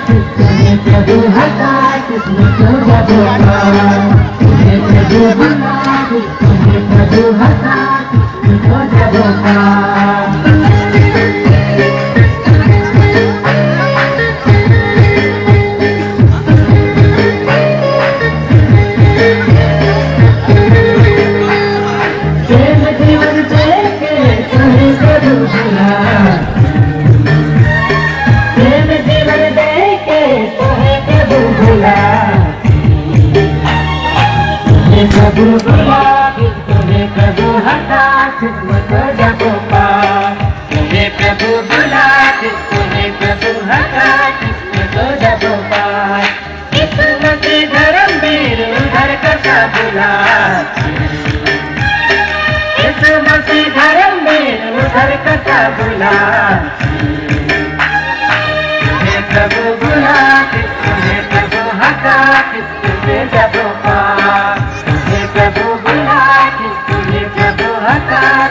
तुम्हें प्रभु हटा किसने तो जब तुम्हें प्रभु बुला तुम्हें प्रभु हटा किसने तो जब प्रभु बुला तुम्हें प्रभु हटा किस्मत को जब पा तुम्हें प्रभु बुला तुम्हें प्रभु हटा किस्मत को जब पा किस्मत धर्म वीर उधर कसा बुला किस्मत धर्म वीर उधर कसा बुला तुम्हें प्रभु बुला तुम्हें प्रभु हटा किस्मत जब पा प्रभु बुला तुम्हें प्रभु हटा